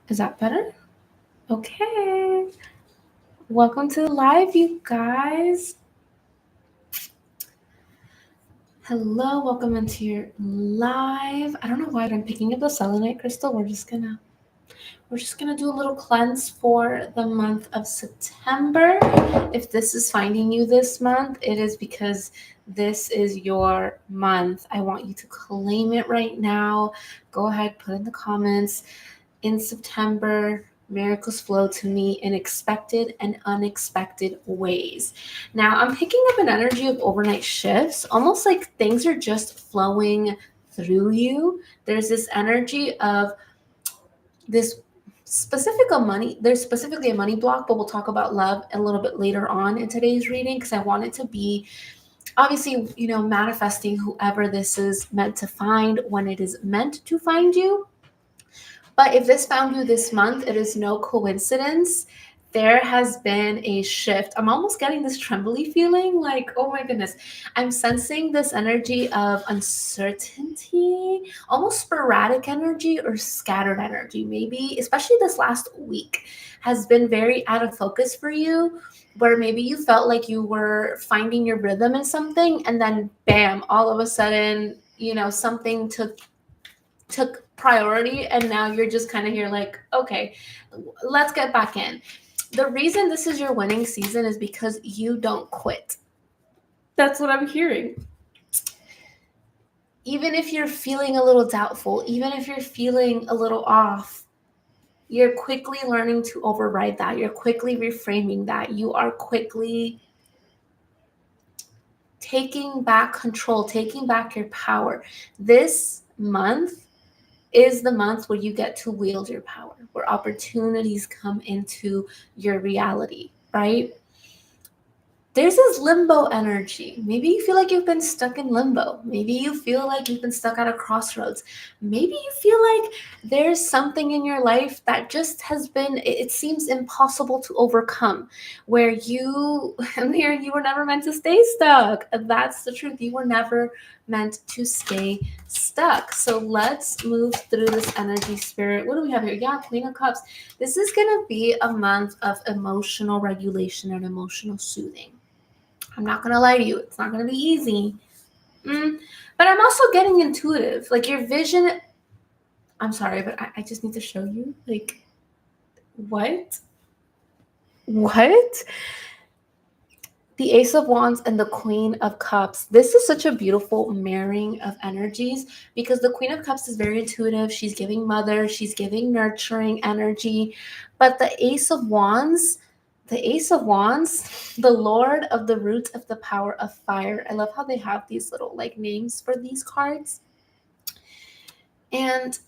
Is that better? Okay. Welcome to the live, you guys. Hello, welcome into your live. I don't know why, but I'm picking up the selenite crystal. We're just gonna do a little cleanse for the month of September. If this is finding you this month, it is because this is your month. I want you to claim it right now. Go ahead, put in the comments. In September, miracles flow to me in expected and unexpected ways. Now, I'm picking up an energy of overnight shifts, almost like things are just flowing through you. There's this energy of this there's specifically a money block, but we'll talk about love a little bit later on in today's reading because I want it to be obviously, manifesting whoever this is meant to find when it is meant to find you. But if this found you this month, it is no coincidence. There has been a shift. I'm almost getting this trembly feeling like, oh my goodness. I'm sensing this energy of uncertainty, almost sporadic energy or scattered energy, maybe, especially this last week has been very out of focus for you, where maybe you felt like you were finding your rhythm in something and then bam, all of a sudden, something took priority and now you're just kind of here like, okay, let's get back in. The reason this is your winning season is because you don't quit. That's what I'm hearing. Even if you're feeling a little doubtful, even if you're feeling a little off, you're quickly learning to override that. You're quickly reframing that. You are quickly taking back control, taking back your power. This month is the month where you get to wield your power, where opportunities come into your reality, right? There's this limbo energy. Maybe you feel like you've been stuck in limbo. Maybe you feel like you've been stuck at a crossroads. Maybe you feel like there's something in your life that just has been, it seems impossible to overcome, where you were never meant to stay stuck. That's the truth. You were never meant to stay stuck. So let's move through this energy, spirit. What do we have here? Yeah, Queen of Cups. This is going to be a month of emotional regulation and emotional soothing. I'm not going to lie to you. It's not going to be easy. But I'm also getting intuitive. Like your vision. I'm sorry, but I just need to show you. Like, what? What? The Ace of Wands and the Queen of Cups. This is such a beautiful marrying of energies because the Queen of Cups is very intuitive. She's giving mother, she's giving nurturing energy. But the Ace of Wands, the Lord of the root of the power of fire. I love how they have these little like names for these cards. And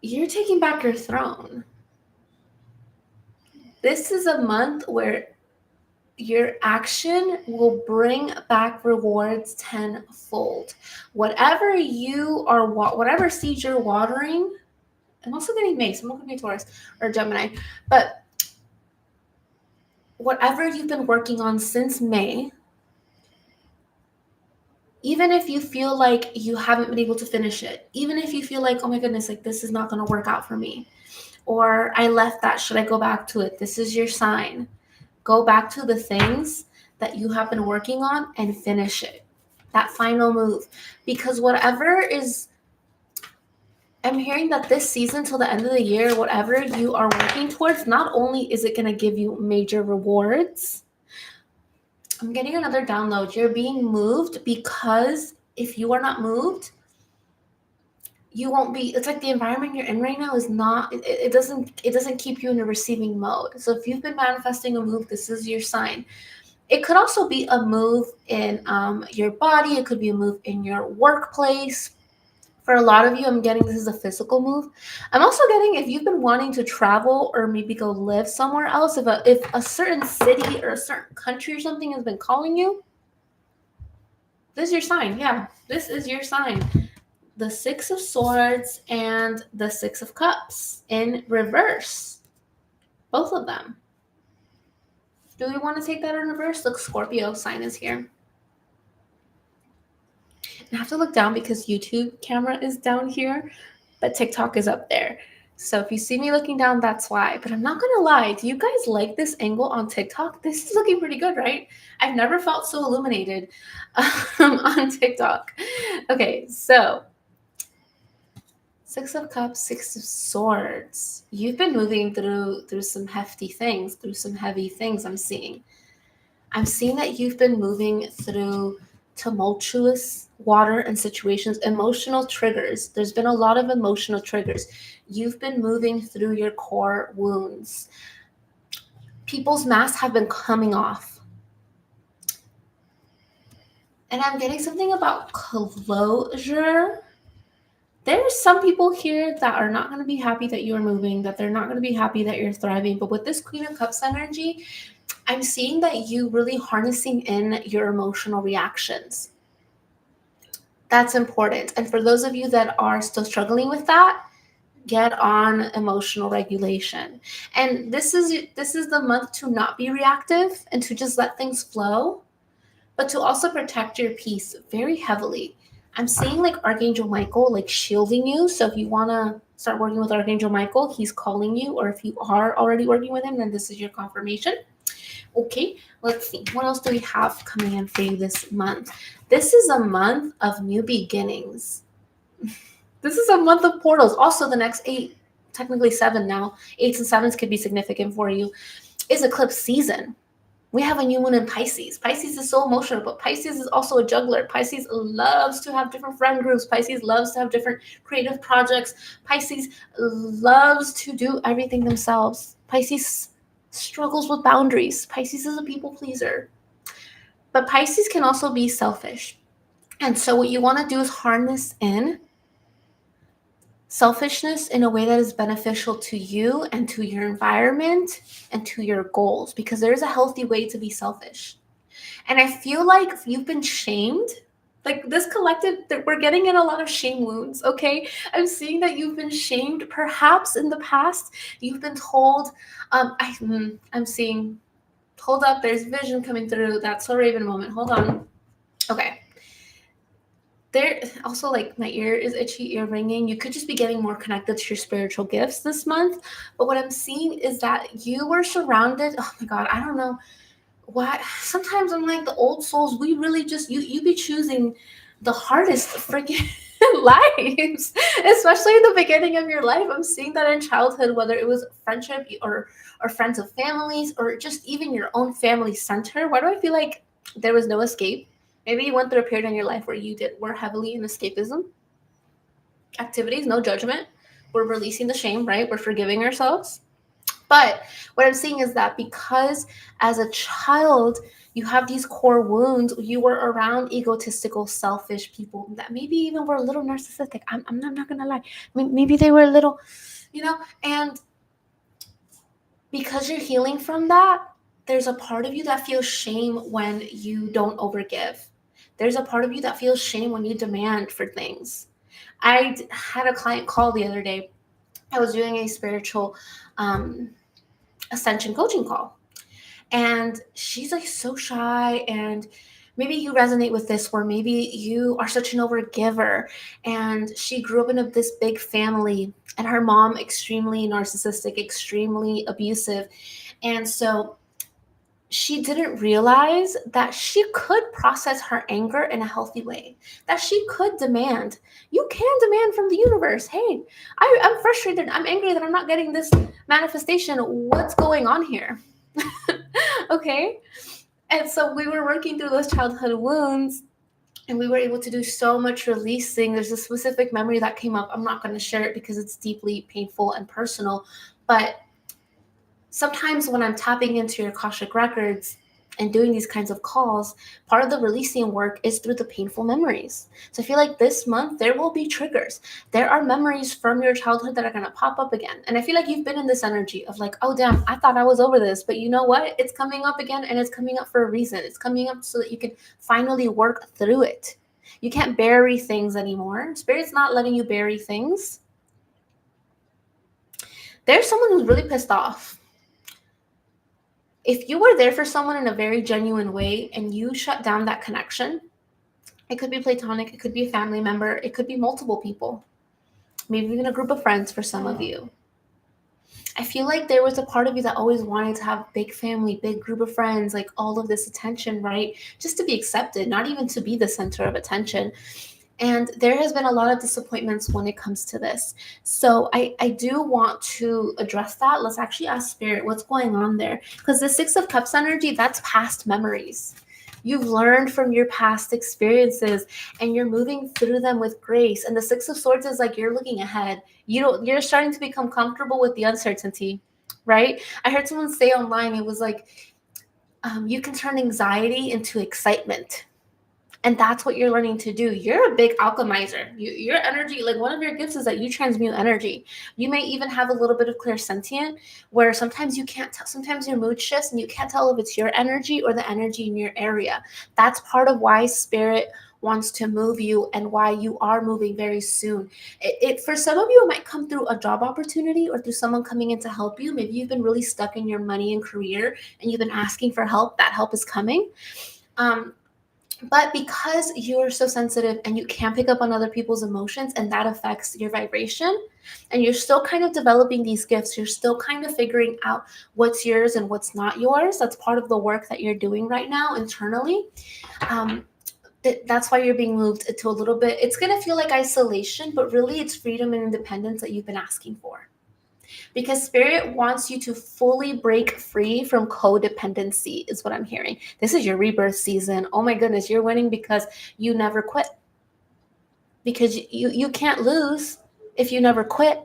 you're taking back your throne. This is a month where your action will bring back rewards tenfold. Whatever seeds you're watering, I'm also getting Mace. I'm not going to be Taurus or Gemini, but whatever you've been working on since May, even if you feel like you haven't been able to finish it, even if you feel like, oh my goodness, like this is not going to work out for me, or I left that, should I go back to it? This is your sign. Go back to the things that you have been working on and finish it. That final move. Because whatever is, I'm hearing that this season till the end of the year, whatever you are working towards, not only is it going to give you major rewards, I'm getting another download. You're being moved because if you are not moved, you won't be, it's like the environment you're in right now is not, it doesn't keep you in a receiving mode. So if you've been manifesting a move, this is your sign. It could also be a move in your body. It could be a move in your workplace. For a lot of you, I'm getting this is a physical move. I'm also getting if you've been wanting to travel or maybe go live somewhere else, if a certain city or a certain country or something has been calling you, this is your sign. Yeah, this is your sign. The Six of Swords and the Six of Cups in reverse. Both of them. Do we want to take that in reverse? Look, Scorpio sign is here. I have to look down because YouTube camera is down here. but TikTok is up there. So if you see me looking down, that's why. But I'm not going to lie. Do you guys like this angle on TikTok? This is looking pretty good, right? I've never felt so illuminated on TikTok. Okay, so Six of Cups, Six of Swords. You've been moving through some hefty things, through some heavy things I'm seeing. I'm seeing that you've been moving through tumultuous water and situations, emotional triggers. There's been a lot of emotional triggers. You've been moving through your core wounds. People's masks have been coming off. And I'm getting something about closure. There's some people here that are not going to be happy that you're moving, that they're not going to be happy that you're thriving. But with this Queen of Cups energy, I'm seeing that you really harnessing in your emotional reactions. That's important. And for those of you that are still struggling with that, get on emotional regulation. And this is the month to not be reactive and to just let things flow, but to also protect your peace very heavily. I'm seeing like Archangel Michael like shielding you. So if you want to start working with Archangel Michael, he's calling you, or if you are already working with him, then this is your confirmation. Okay, let's see. What else do we have coming in for you this month? This is a month of new beginnings. This is a month of portals. Also, the next 8, technically 7 now, 8s and 7s could be significant for you, is eclipse season. We have a new moon in Pisces. Pisces is so emotional, but Pisces is also a juggler. Pisces loves to have different friend groups. Pisces loves to have different creative projects. Pisces loves to do everything themselves. Pisces struggles with boundaries. Pisces is a people pleaser. But Pisces can also be selfish. And so what you want to do is harness in selfishness in a way that is beneficial to you and to your environment and to your goals, because there is a healthy way to be selfish. And I feel like you've been shamed. Like this collective, we're getting in a lot of shame wounds, okay? I'm seeing that you've been shamed perhaps in the past. You've been told, I'm seeing, hold up, there's vision coming through. That's so Raven moment. Hold on. Okay. There also, like, my ear is itchy, ear ringing. You could just be getting more connected to your spiritual gifts this month. But what I'm seeing is that you were surrounded. Oh my God, I don't know why. Sometimes I'm like, the old souls, we really just, you be choosing the hardest freaking lives, especially in the beginning of your life. I'm seeing that in childhood, whether it was friendship or friends of families, or just even your own family center. Why do I feel like there was no escape? Maybe you went through a period in your life where were heavily in escapism activities, no judgment. We're releasing the shame, right? We're forgiving ourselves. But what I'm seeing is that because as a child, you have these core wounds, you were around egotistical, selfish people that maybe even were a little narcissistic. I'm not going to lie. I mean, maybe they were a little, and because you're healing from that, there's a part of you that feels shame when you don't overgive. There's a part of you that feels shame when you demand for things. I had a client call the other day. I was doing a spiritual ascension coaching call. And she's like so shy, and maybe you resonate with this, where maybe you are such an overgiver, and she grew up in this big family, and her mom extremely narcissistic, extremely abusive. And so she didn't realize that she could process her anger in a healthy way, that she could demand. You can demand from the universe, hey, I'm frustrated, I'm angry that I'm not getting this manifestation. What's going on here? Okay. And so we were working through those childhood wounds, and we were able to do so much releasing. There's a specific memory that came up. I'm not going to share it because it's deeply painful and personal, but sometimes when I'm tapping into your Akashic records and doing these kinds of calls, part of the releasing work is through the painful memories. So I feel like this month there will be triggers. There are memories from your childhood that are going to pop up again. And I feel like you've been in this energy of like, oh, damn, I thought I was over this. But you know what? It's coming up again, and it's coming up for a reason. It's coming up so that you can finally work through it. You can't bury things anymore. Spirit's not letting you bury things. There's someone who's really pissed off. If you were there for someone in a very genuine way and you shut down that connection, it could be platonic, it could be a family member, it could be multiple people. maybe even a group of friends for some of you. I feel like there was a part of you that always wanted to have big family, big group of friends, like all of this attention, right? Just to be accepted, not even to be the center of attention. And there has been a lot of disappointments when it comes to this. So I do want to address that. Let's actually ask Spirit what's going on there. Because the Six of Cups energy, that's past memories. You've learned from your past experiences and you're moving through them with grace. And the Six of Swords is like you're looking ahead. You're starting to become comfortable with the uncertainty, right? I heard someone say online, it was like, you can turn anxiety into excitement. And that's what you're learning to do. You're a big alchemizer. Your energy, like one of your gifts is that you transmute energy. You may even have a little bit of clairsentient where sometimes you can't tell, sometimes your mood shifts and you can't tell if it's your energy or the energy in your area. That's part of why Spirit wants to move you and why you are moving very soon. It for some of you, it might come through a job opportunity or through someone coming in to help you. Maybe you've been really stuck in your money and career and you've been asking for help. That help is coming. But because you're so sensitive and you can't pick up on other people's emotions and that affects your vibration, and you're still kind of developing these gifts, you're still kind of figuring out what's yours and what's not yours. That's part of the work that you're doing right now internally. That's why you're being moved to a little bit. It's going to feel like isolation, but really it's freedom and independence that you've been asking for. Because Spirit wants you to fully break free from codependency is what I'm hearing. This is your rebirth season. Oh my goodness, you're winning because you never quit. Because you can't lose if you never quit.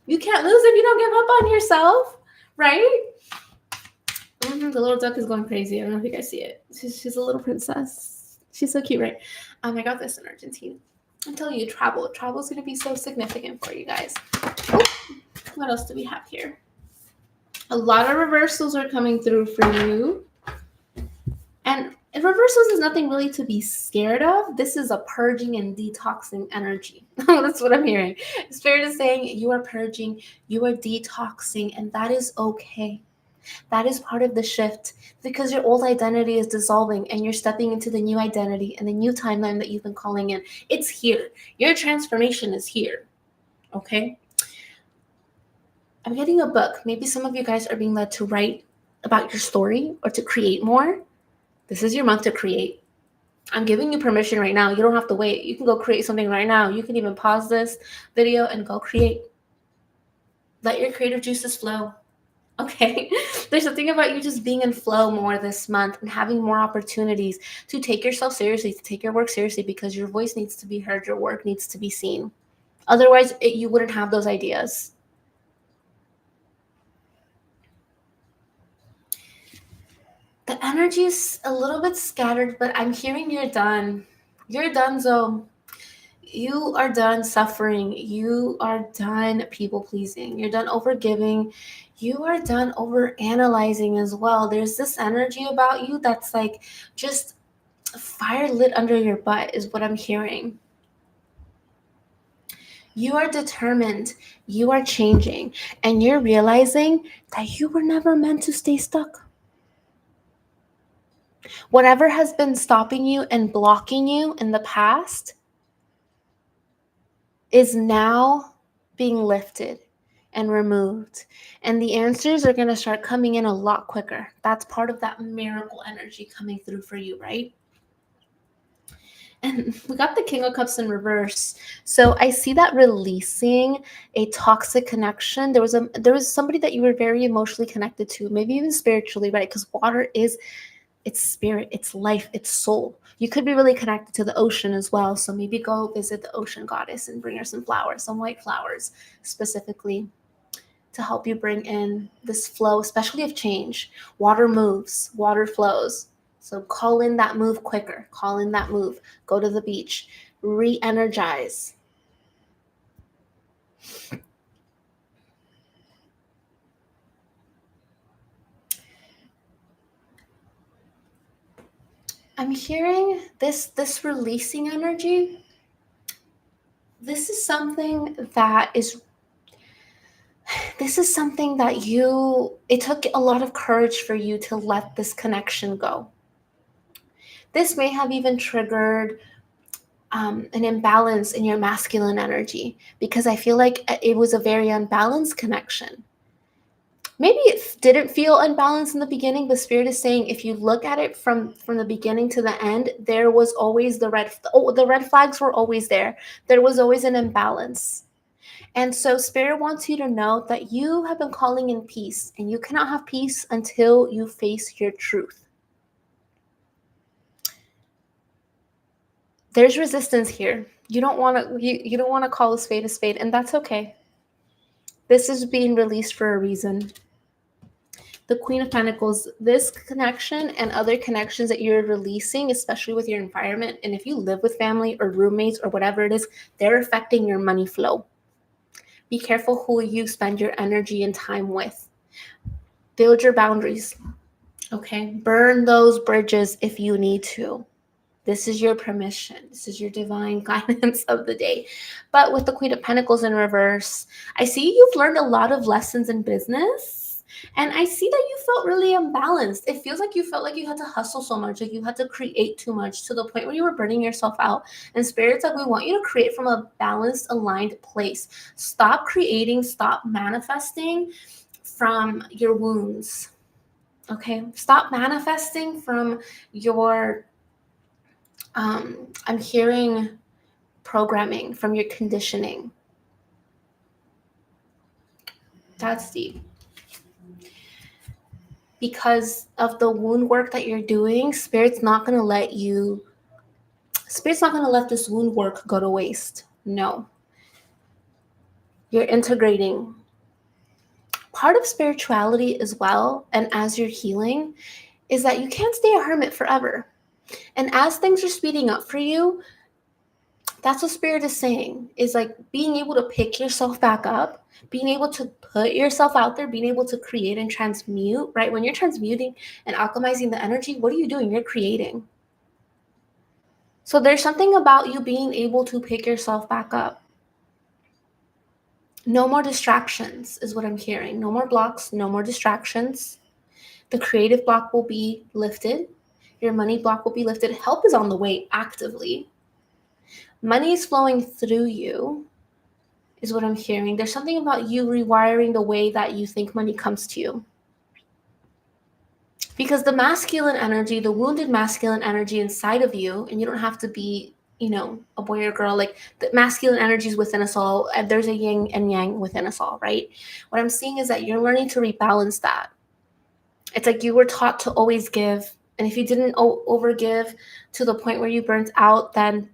You can't lose if you don't give up on yourself, right? The little duck is going crazy. I don't know if you guys see it. She's a little princess. She's so cute, right? I got this in Argentina. I'm telling you, travel. Travel is going to be so significant for you guys. Oh. What else do we have here? A lot of reversals are coming through for you. And reversals is nothing really to be scared of. This is a purging and detoxing energy. That's what I'm hearing. Spirit is saying you are purging, you are detoxing, and that is okay. That is part of the shift because your old identity is dissolving and you're stepping into the new identity and the new timeline that you've been calling in. It's here. Your transformation is here. Okay? I'm getting a book. Maybe some of you guys are being led to write about your story or to create more. This is your month to create. I'm giving you permission right now. You don't have to wait. You can go create something right now. You can even pause this video and go create. Let your creative juices flow. Okay? There's something about you just being in flow more this month and having more opportunities to take yourself seriously, to take your work seriously because your voice needs to be heard. Your work needs to be seen. Otherwise, you wouldn't have those ideas. The energy is a little bit scattered, but I'm hearing you're done. You're done, Zoe. You are done suffering. You are done people pleasing. You're done overgiving. You are done over analyzing as well. There's this energy about you that's like just fire lit under your butt is what I'm hearing. You are determined. You are changing. And you're realizing that you were never meant to stay stuck. Whatever has been stopping you and blocking you in the past is now being lifted and removed. And the answers are going to start coming in a lot quicker. That's part of that miracle energy coming through for you, right? And we got the King of Cups in reverse. So I see that releasing a toxic connection. There was somebody that you were very emotionally connected to, maybe even spiritually, right? Because water is it's spirit, it's life, it's soul. You could be really connected to the ocean as well. So maybe go visit the ocean goddess and bring her some flowers, some white flowers specifically to help you bring in this flow, especially of change. Water moves, water flows. So call in that move quicker. Call in that move. Go to the beach. Re-energize. I'm hearing this releasing energy. This is something that it took a lot of courage for you to let this connection go. This may have even triggered an imbalance in your masculine energy, because I feel like it was a very unbalanced connection. Maybe it didn't feel unbalanced in the beginning, but Spirit is saying if you look at it from the beginning to the end, there was always the red flags were always there. There was always an imbalance. And so Spirit wants you to know that you have been calling in peace, and you cannot have peace until you face your truth. There's resistance here. You don't want to call a spade, and that's okay. This is being released for a reason. The Queen of Pentacles, this connection and other connections that you're releasing, especially with your environment, and if you live with family or roommates or whatever it is, they're affecting your money flow. Be careful who you spend your energy and time with. Build your boundaries, okay? Burn those bridges if you need to. This is your permission. This is your divine guidance of the day. But with the Queen of Pentacles in reverse, I see you've learned a lot of lessons in business. And I see that you felt really unbalanced. It feels like you felt like you had to hustle so much, like you had to create too much to the point where you were burning yourself out. And Spirit's like, we want you to create from a balanced, aligned place. Stop creating, stop manifesting from your wounds. Okay? Stop manifesting from your I'm hearing programming, from your conditioning. That's deep. Because of the wound work that you're doing, Spirit's not going to let this wound work go to waste. No. You're integrating. Part of spirituality as well, and as you're healing, is that you can't stay a hermit forever. And as things are speeding up for you, that's what Spirit is saying, is like being able to pick yourself back up, being able to put yourself out there, being able to create and transmute, right? When you're transmuting and alchemizing the energy, what are you doing? You're creating. So there's something about you being able to pick yourself back up. No more distractions is what I'm hearing. No more blocks, no more distractions. The creative block will be lifted. Your money block will be lifted. Help is on the way actively. Money is flowing through you, is what I'm hearing. There's something about you rewiring the way that you think money comes to you. Because the masculine energy, the wounded masculine energy inside of you, and you don't have to be, a boy or girl, like the masculine energy is within us all. And there's a yin and yang within us all, right? What I'm seeing is that you're learning to rebalance that. It's like you were taught to always give. And if you didn't overgive to the point where you burnt out, then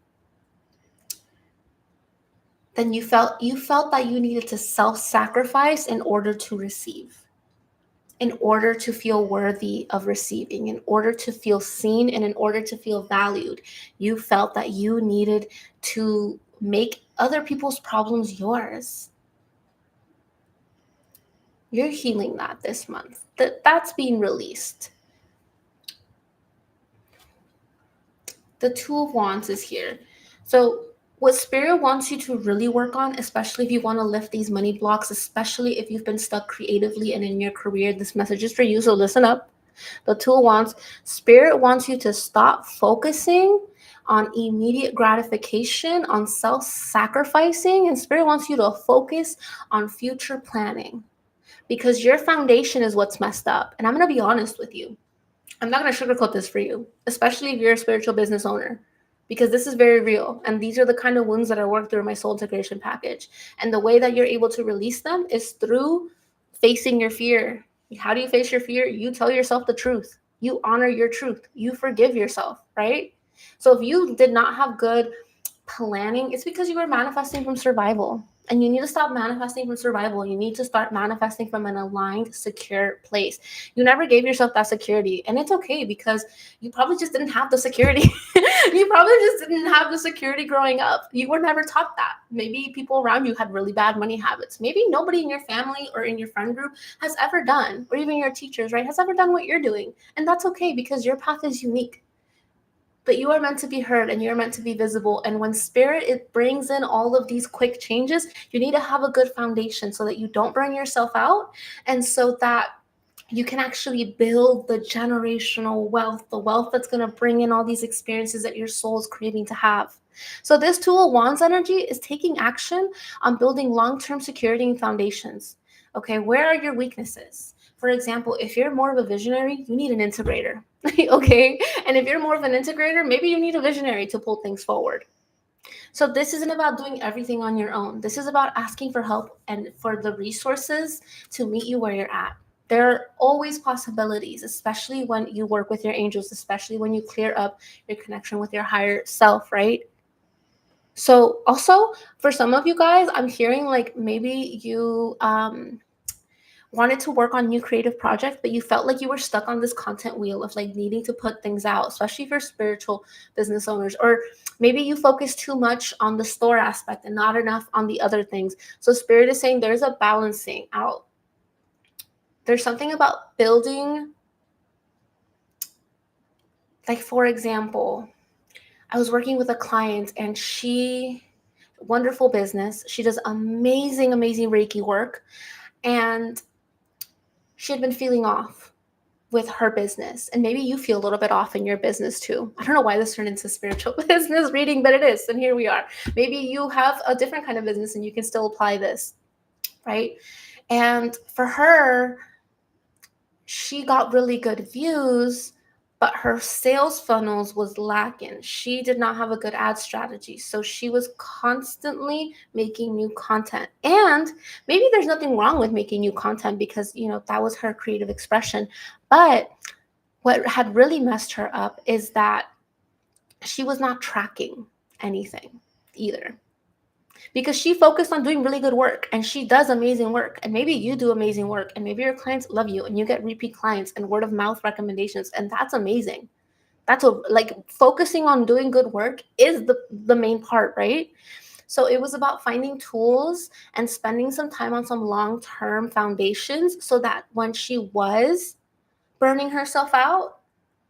you felt that you needed to self-sacrifice in order to receive, in order to feel worthy of receiving, in order to feel seen, and in order to feel valued. You felt that you needed to make other people's problems yours. You're healing that this month. That's being released. The Two of Wands is here. So what Spirit wants you to really work on, especially if you want to lift these money blocks, especially if you've been stuck creatively and in your career, this message is for you, so listen up. The Two of Wands, Spirit wants you to stop focusing on immediate gratification, on self-sacrificing, and Spirit wants you to focus on future planning, because your foundation is what's messed up. And I'm going to be honest with you. I'm not going to sugarcoat this for you, especially if you're a spiritual business owner, because this is very real. And these are the kind of wounds that I work through in my soul integration package. And the way that you're able to release them is through facing your fear. How do you face your fear? You tell yourself the truth. You honor your truth. You forgive yourself, right? So if you did not have good planning, it's because you were manifesting from survival. And you need to stop manifesting from survival. You need to start manifesting from an aligned, secure place. You never gave yourself that security. And it's okay, because you probably just didn't have the security. You probably just didn't have the security growing up. You were never taught that. Maybe people around you had really bad money habits. Maybe nobody in your family or in your friend group has ever done, or even your teachers, right, has ever done what you're doing. And that's okay, because your path is unique. But you are meant to be heard, and you're meant to be visible. And when Spirit, it brings in all of these quick changes, you need to have a good foundation so that you don't burn yourself out, and so that you can actually build the generational wealth, the wealth that's going to bring in all these experiences that your soul is craving to have. So this Two of Wands energy is taking action on building long-term security and foundations. Okay, where are your weaknesses? For example, if you're more of a visionary, you need an integrator. Okay, and if you're more of an integrator, maybe you need a visionary to pull things forward. So this isn't about doing everything on your own. This is about asking for help and for the resources to meet you where you're at. There are always possibilities, especially when you work with your angels, especially when you clear up your connection with your higher self, right? So also for some of you guys, I'm hearing like maybe you wanted to work on new creative projects, but you felt like you were stuck on this content wheel of like needing to put things out, especially for spiritual business owners. Or maybe you focus too much on the store aspect and not enough on the other things. So Spirit is saying there's a balancing out. There's something about building, like for example, I was working with a client and wonderful business. She does amazing, amazing Reiki work. And she had been feeling off with her business. And maybe you feel a little bit off in your business too. I don't know why this turned into spiritual business reading, but it is. And here we are. Maybe you have a different kind of business and you can still apply this, right? And for her, she got really good views, but her sales funnels was lacking. She did not have a good ad strategy. So she was constantly making new content. And maybe there's nothing wrong with making new content because, that was her creative expression. But what had really messed her up is that she was not tracking anything either. Because she focused on doing really good work and she does amazing work. And maybe you do amazing work and maybe your clients love you and you get repeat clients and word of mouth recommendations. And that's amazing. That's like focusing on doing good work is the main part, right? So it was about finding tools and spending some time on some long-term foundations so that when she was burning herself out,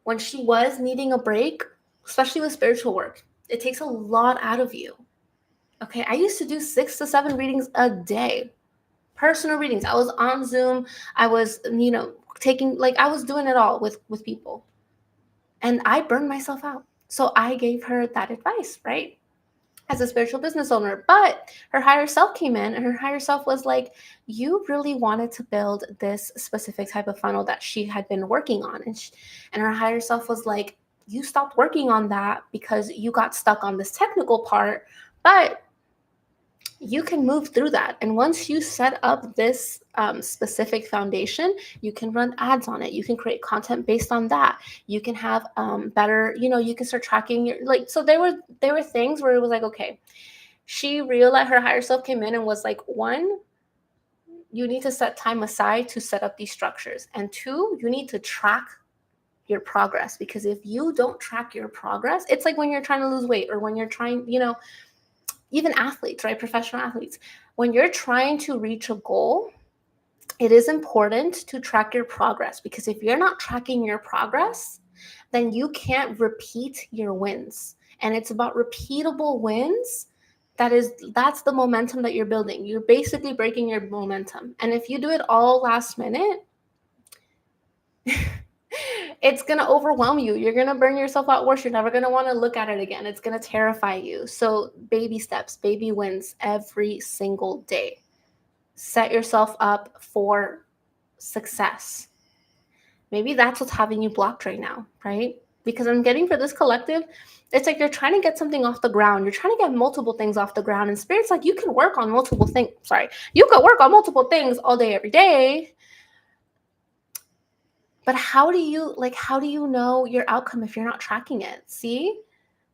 when she was needing a break, especially with spiritual work, it takes a lot out of you. Okay, I used to do 6 to 7 readings a day, personal readings. I was on Zoom. I was, I was doing it all with people. And I burned myself out. So I gave her that advice, right? As a spiritual business owner. But her higher self came in and her higher self was like, you really wanted to build this specific type of funnel that she had been working on. And her higher self was like, you stopped working on that because you got stuck on this technical part. But you can move through that. And once you set up this specific foundation, you can run ads on it. You can create content based on that. You can have better, you can start tracking your, so there were things where it was like, okay, she realized, her higher self came in and was like, one, you need to set time aside to set up these structures. And two, you need to track your progress, because if you don't track your progress, it's like when you're trying to lose weight or when you're trying, even athletes, right? Professional athletes. When you're trying to reach a goal, it is important to track your progress, because if you're not tracking your progress, then you can't repeat your wins. And it's about repeatable wins. That's the momentum that you're building. You're basically breaking your momentum. And if you do it all last minute, it's going to overwhelm you. You're going to burn yourself out worse. You're never going to want to look at it again. It's going to terrify you. So baby steps, baby wins every single day. Set yourself up for success. Maybe that's what's having you blocked right now, right? Because I'm getting for this collective, it's like you're trying to get something off the ground. You're trying to get multiple things off the ground. And Spirit's like, you can work on multiple things. You could work on multiple things all day, every day. But how do you know your outcome if you're not tracking it? See,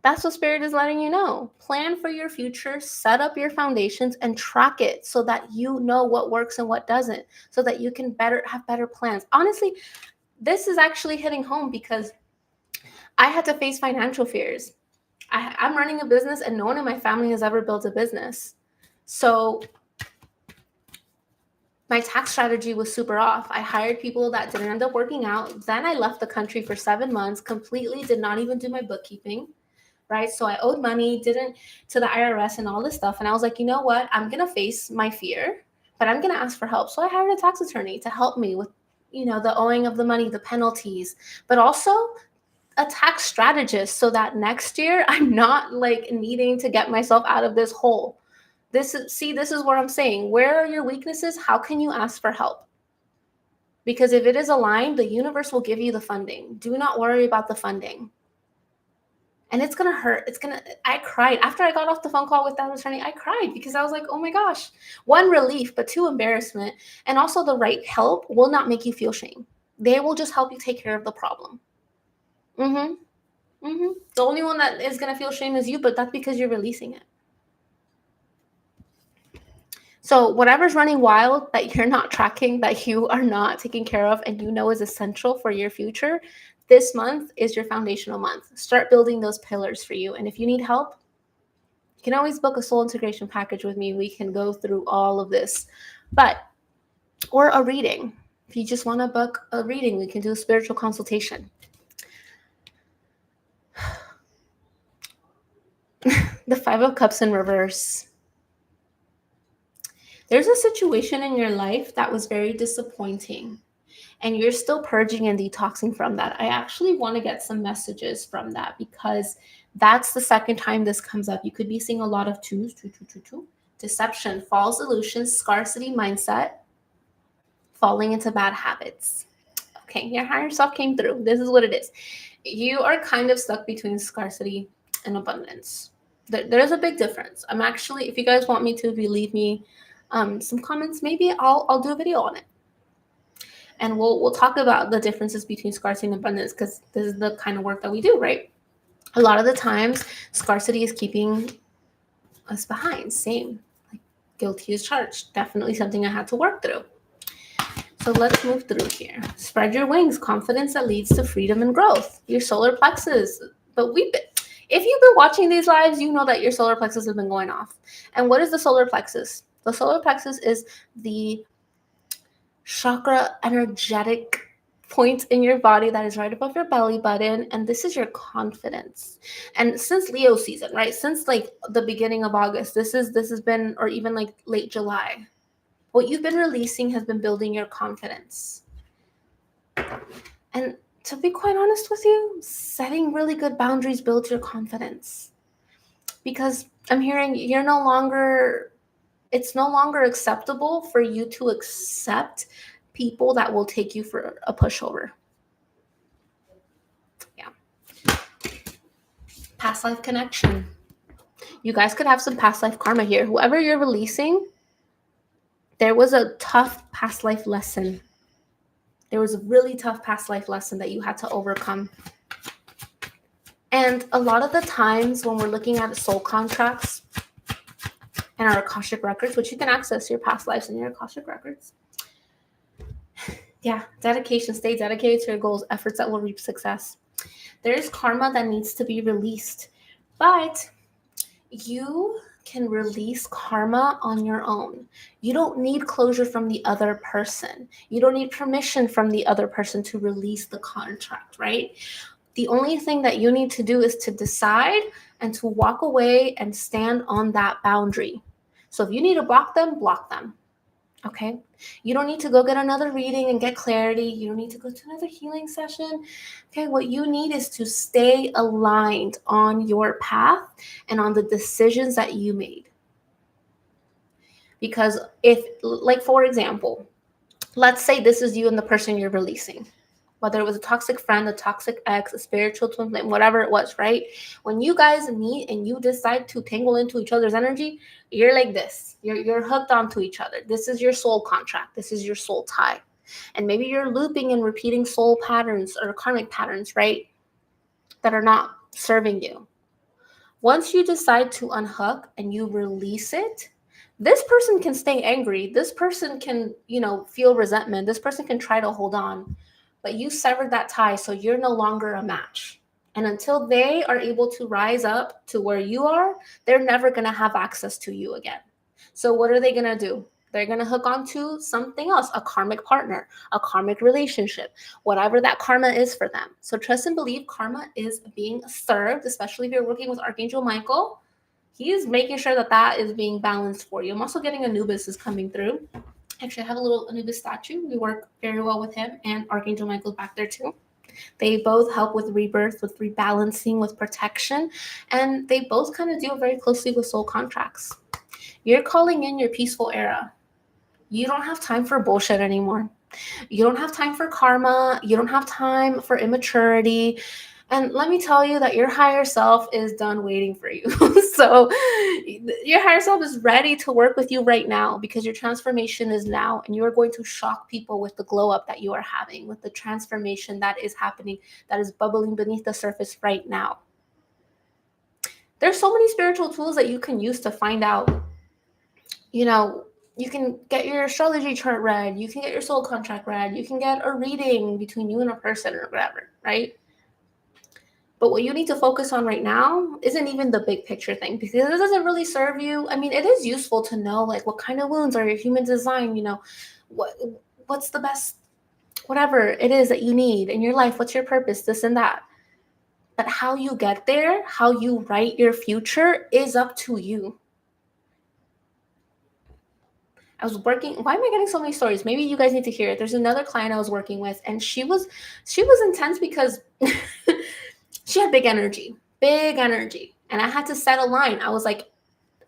that's what Spirit is letting you know. Plan for your future, set up your foundations, and track it so that you know what works and what doesn't, so that you can have better plans. Honestly, this is actually hitting home because I had to face financial fears. I'm running a business and no one in my family has ever built a business. So my tax strategy was super off. I hired people that didn't end up working out. Then I left the country for 7 months, completely did not even do my bookkeeping, right? So I owed money, didn't to the IRS and all this stuff. And I was like, you know what? I'm going to face my fear, but I'm going to ask for help. So I hired a tax attorney to help me with, the owing of the money, the penalties, but also a tax strategist so that next year I'm not like needing to get myself out of this hole. This is what I'm saying. Where are your weaknesses? How can you ask for help? Because if it is aligned, the universe will give you the funding. Do not worry about the funding. And it's going to hurt. I cried. After I got off the phone call with that attorney, I cried because I was like, oh my gosh, one, relief, but two, embarrassment. And also the right help will not make you feel shame. They will just help you take care of the problem. The only one that is going to feel shame is you, but that's because you're releasing it. So whatever's running wild that you're not tracking, that you are not taking care of, and you know is essential for your future, this month is your foundational month. Start building those pillars for you. And if you need help, you can always book a soul integration package with me. We can go through all of this. Or a reading. If you just want to book a reading, we can do a spiritual consultation. The Five of Cups in reverse. There's a situation in your life that was very disappointing, and you're still purging and detoxing from that. I actually want to get some messages from that because that's the second time this comes up. You could be seeing a lot of twos, two. Deception, false illusions, scarcity mindset, falling into bad habits. Okay, your higher self came through. This is what it is. You are kind of stuck between scarcity and abundance. There's a big difference. I'm actually, if you guys want me to, if you leave me some comments, maybe I'll do a video on it. And we'll talk about the differences between scarcity and abundance because this is the kind of work that we do, right? A lot of the times, scarcity is keeping us behind. Same. Like guilty as charged. Definitely something I had to work through. So let's move through here. Spread your wings. Confidence that leads to freedom and growth. Your solar plexus. But if you've been watching these lives, you know that your solar plexus has been going off. And what is the solar plexus? The solar plexus is the chakra energetic point in your body that is right above your belly button, and this is your confidence. And since Leo season, right, since like the beginning of August, this has been, or even like late July, what you've been releasing has been building your confidence. And to be quite honest with you, setting really good boundaries builds your confidence, because I'm hearing it's no longer acceptable for you to accept people that will take you for a pushover. Yeah. Past life connection. You guys could have some past life karma here. Whoever you're releasing, there was a tough past life lesson. There was a really tough past life lesson that you had to overcome. And a lot of the times when we're looking at soul contracts and our Akashic records, which you can access your past lives in your Akashic records. Yeah, dedication, stay dedicated to your goals, efforts that will reap success. There's karma that needs to be released, but you can release karma on your own. You don't need closure from the other person. You don't need permission from the other person to release the contract, right? The only thing that you need to do is to decide and to walk away and stand on that boundary. So if you need to block them, block them. Okay? You don't need to go get another reading and get clarity. You don't need to go to another healing session. Okay? What you need is to stay aligned on your path and on the decisions that you made. Because if, like, for example, let's say this is you and the person you're releasing. Whether it was a toxic friend, a toxic ex, a spiritual twin flame, whatever it was, right? When you guys meet and you decide to tangle into each other's energy, you're like this. You're hooked onto each other. This is your soul contract. This is your soul tie. And maybe you're looping and repeating soul patterns or karmic patterns, right? That are not serving you. Once you decide to unhook and you release it, this person can stay angry. This person can, feel resentment. This person can try to hold on. But you severed that tie, so you're no longer a match. And until they are able to rise up to where you are, they're never going to have access to you again. So what are they going to do? They're going to hook onto something else, a karmic partner, a karmic relationship, whatever that karma is for them. So trust and believe karma is being served, especially if you're working with Archangel Michael. He's making sure that is being balanced for you. I'm also getting Anubis is coming through. Actually, I have a little Anubis statue. We work very well with him, and Archangel Michael's back there too. They both help with rebirth, with rebalancing, with protection, and they both kind of deal very closely with soul contracts. You're calling in your peaceful era. You don't have time for bullshit anymore. You don't have time for karma. You don't have time for immaturity. And let me tell you that your higher self is done waiting for you. So your higher self is ready to work with you right now because your transformation is now, and you are going to shock people with the glow up that you are having, with the transformation that is happening, that is bubbling beneath the surface right now. There's so many spiritual tools that you can use to find out, you can get your astrology chart read, you can get your soul contract read, you can get a reading between you and a person or whatever, right? But what you need to focus on right now isn't even the big picture thing, because it doesn't really serve you. I mean, it is useful to know, like, what kind of wounds are your human design, what's the best, whatever it is that you need in your life, what's your purpose, this and that. But how you get there, how you write your future is up to you. I was working. Why am I getting so many stories? Maybe you guys need to hear it. There's another client I was working with, and she was intense because she had big energy, and I had to set a line. I was like,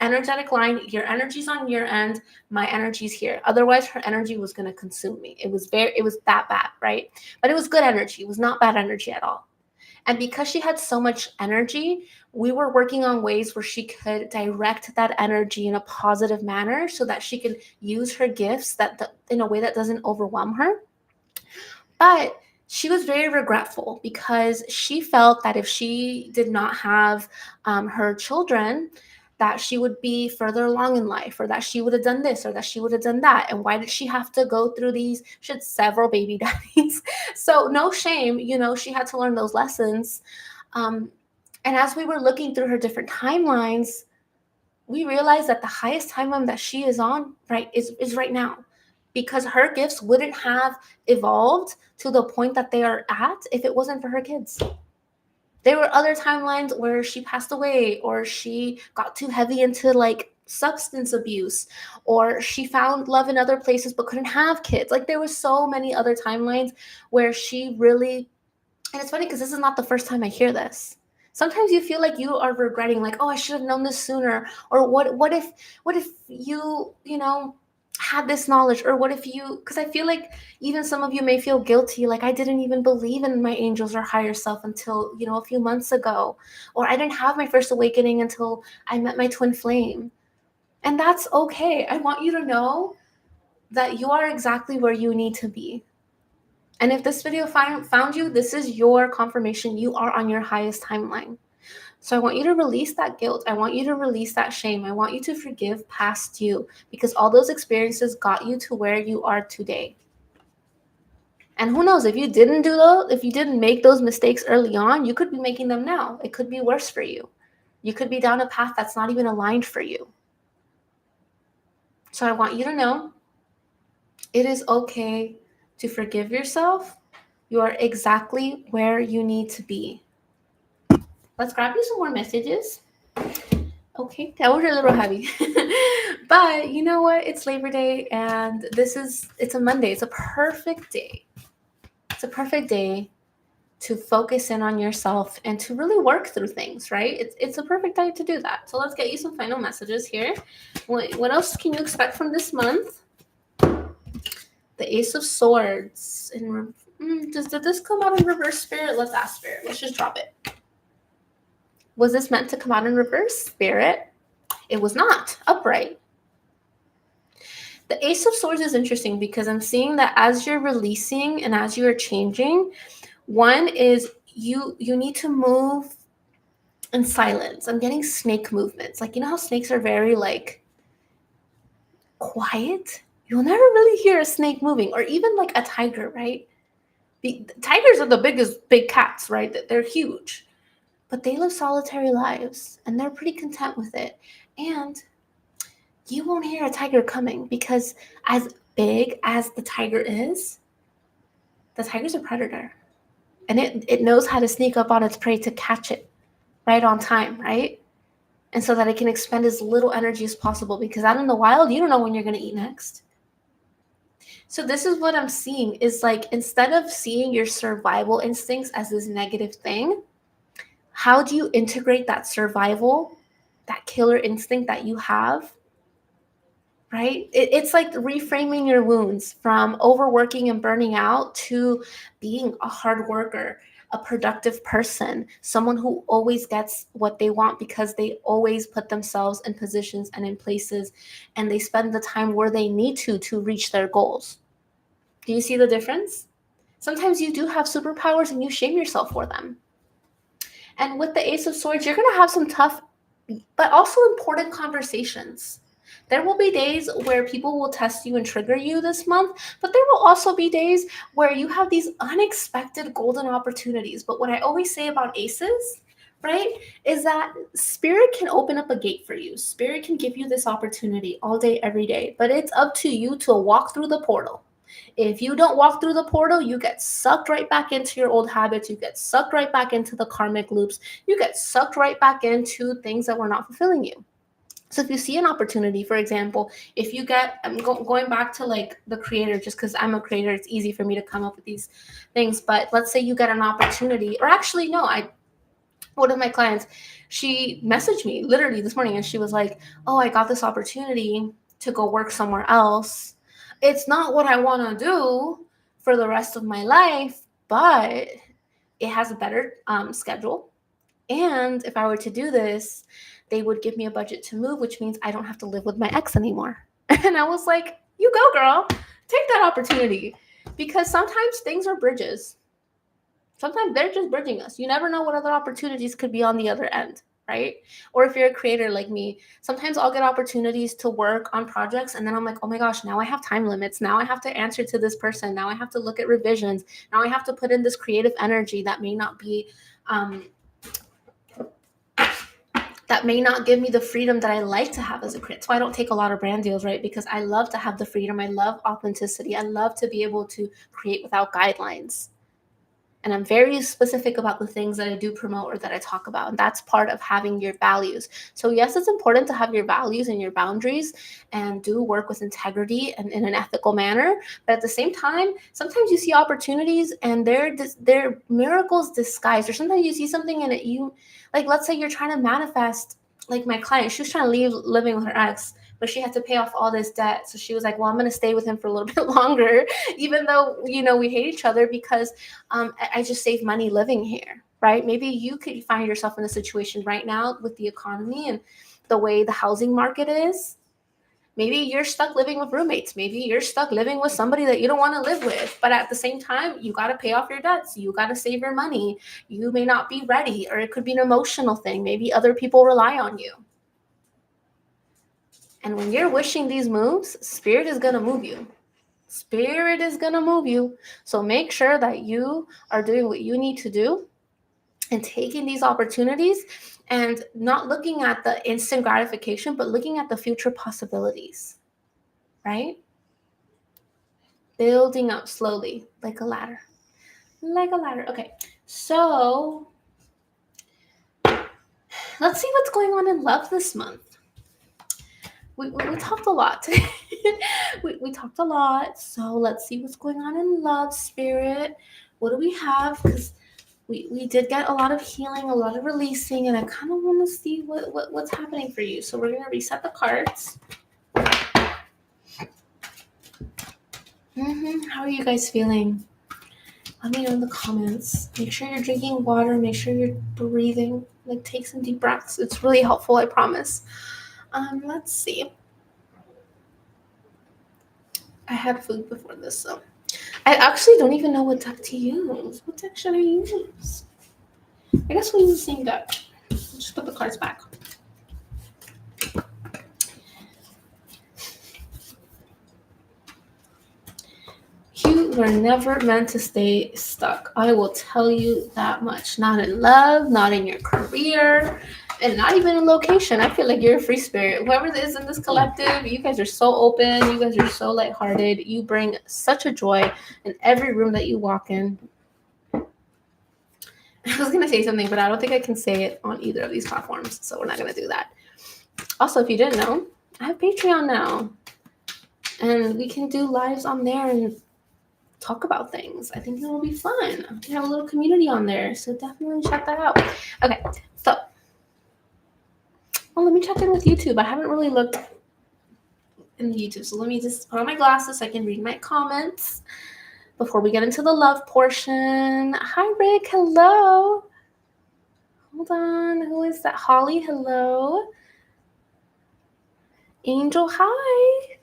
energetic line, your energy's on your end, my energy's here. Otherwise, her energy was going to consume me. It was that bad, right? But it was good energy. It was not bad energy at all. And because she had so much energy, we were working on ways where she could direct that energy in a positive manner so that she could use her gifts in a way that doesn't overwhelm her. But she was very regretful because she felt that if she did not have her children, that she would be further along in life, or that she would have done this, or that she would have done that. And why did she have to go through these? She had several baby daddies. So no shame, she had to learn those lessons. And as we were looking through her different timelines, we realized that the highest timeline that she is on, right, is right now. Because her gifts wouldn't have evolved to the point that they are at if it wasn't for her kids. There were other timelines where she passed away, or she got too heavy into like substance abuse, or she found love in other places but couldn't have kids. Like, there were so many other timelines where she really, and it's funny because this is not the first time I hear this. Sometimes you feel like you are regretting, like, oh, I should have known this sooner, or what if you had this knowledge, or what if you, because I feel like even some of you may feel guilty, like, I didn't even believe in my angels or higher self until a few months ago, or I didn't have my first awakening until I met my twin flame. And that's okay. I want you to know that you are exactly where you need to be. And if this video found you, this is your confirmation. You are on your highest timeline. So I want you to release that guilt. I want you to release that shame. I want you to forgive past you, because all those experiences got you to where you are today. And who knows, if you didn't make those mistakes early on, you could be making them now. It could be worse for you. You could be down a path that's not even aligned for you. So I want you to know it is okay to forgive yourself. You are exactly where you need to be. Let's grab you some more messages. Okay, that was a little heavy. But you know what? It's Labor Day, and it's a Monday. It's a perfect day. It's a perfect day to focus in on yourself and to really work through things, right? It's a perfect day to do that. So let's get you some final messages here. What else can you expect from this month? The Ace of Swords. Did this come out in reverse, Spirit? Let's ask Spirit. Let's just drop it. Was this meant to come out in reverse, Spirit? It was not. Upright. The Ace of Swords is interesting because I'm seeing that as you're releasing and as you are changing, one is you need to move in silence. I'm getting snake movements. Like, how snakes are very like quiet? You'll never really hear a snake moving, or even like a tiger, right? Tigers are the biggest big cats, right? They're huge, but they live solitary lives and they're pretty content with it. And you won't hear a tiger coming, because as big as the tiger is, the tiger's a predator. And it knows how to sneak up on its prey to catch it right on time, right? And so that it can expend as little energy as possible, because out in the wild, you don't know when you're going to eat next. So this is what I'm seeing is like, instead of seeing your survival instincts as this negative thing, how do you integrate that survival, that killer instinct that you have, right? It's like reframing your wounds from overworking and burning out to being a hard worker, a productive person, someone who always gets what they want because they always put themselves in positions and in places, and they spend the time where they need to reach their goals. Do you see the difference? Sometimes you do have superpowers and you shame yourself for them. And with the Ace of Swords, you're going to have some tough, but also important conversations. There will be days where people will test you and trigger you this month, but there will also be days where you have these unexpected golden opportunities. But what I always say about aces, right, is that spirit can open up a gate for you. Spirit can give you this opportunity all day, every day, but it's up to you to walk through the portal. If you don't walk through the portal, you get sucked right back into your old habits. You get sucked right back into the karmic loops. You get sucked right back into things that were not fulfilling you. So if you see an opportunity, for example, if you get, I'm going back to like the creator, just because I'm a creator, it's easy for me to come up with these things. But let's say you get an opportunity, or actually, no, one of my clients, she messaged me literally this morning and she was like, oh, I got this opportunity to go work somewhere else. It's not what I want to do for the rest of my life, but it has a better schedule. And if I were to do this, they would give me a budget to move, which means I don't have to live with my ex anymore. And I was like, you go, girl, take that opportunity. Because sometimes things are bridges. Sometimes they're just bridging us. You never know what other opportunities could be on the other end, right? Or if you're a creator like me, sometimes I'll get opportunities to work on projects and then I'm like, oh my gosh, now I have time limits. Now I have to answer to this person. Now I have to look at revisions. Now I have to put in this creative energy that may not be that may not give me the freedom that I like to have as a creator. That's why I don't take a lot of brand deals, right? Because I love to have the freedom. I love authenticity. I love to be able to create without guidelines. And I'm very specific about the things that I do promote or that I talk about. And that's part of having your values. So yes, it's important to have your values and your boundaries and do work with integrity and in an ethical manner. But at the same time, sometimes you see opportunities and they're miracles disguised. Or sometimes you see something and like, let's say you're trying to manifest, like my client, she was trying to leave living with her ex, but she had to pay off all this debt. So she was like, well, I'm going to stay with him for a little bit longer, even though, we hate each other because I just save money living here, right? Maybe you could find yourself in a situation right now with the economy and the way the housing market is. Maybe you're stuck living with roommates. Maybe you're stuck living with somebody that you don't want to live with. But at the same time, you got to pay off your debts. You got to save your money. You may not be ready, or it could be an emotional thing. Maybe other people rely on you. And when you're wishing these moves, spirit is going to move you. Spirit is going to move you. So make sure that you are doing what you need to do and taking these opportunities and not looking at the instant gratification, but looking at the future possibilities, right? Building up slowly, like a ladder. Like a ladder. Okay, so let's see what's going on in love this month. We talked a lot today. we talked a lot. So let's see what's going on in love, spirit. What do we have? Because we did get a lot of healing, a lot of releasing, and I kind of want to see what's happening for you. So we're going to reset the cards. How are you guys feeling? Let me know in the comments. Make sure you're drinking water. Make sure you're breathing. Like, take some deep breaths. It's really helpful, I promise. Let's see. I had food before this, so I actually don't even know what deck to use. What deck should I use? I guess we'll use the same deck. Just put the cards back. You were never meant to stay stuck. I will tell you that much. Not in love, not in your career, and not even in location. I feel like you're a free spirit. Whoever is in this collective, you guys are so open. You guys are so lighthearted. You bring such a joy in every room that you walk in. I was going to say something, but I don't think I can say it on either of these platforms, so we're not going to do that. Also, if you didn't know, I have Patreon now. And we can do lives on there and talk about things. I think it will be fun. We have a little community on there, so definitely check that out. Okay, so let me check in with YouTube. I haven't really looked in the YouTube, so let me just put on my glasses so I can read my comments before we get into the love portion. Hi, Rick. Hello. Hold on. Who is that? Holly. Hello. Angel. Hi.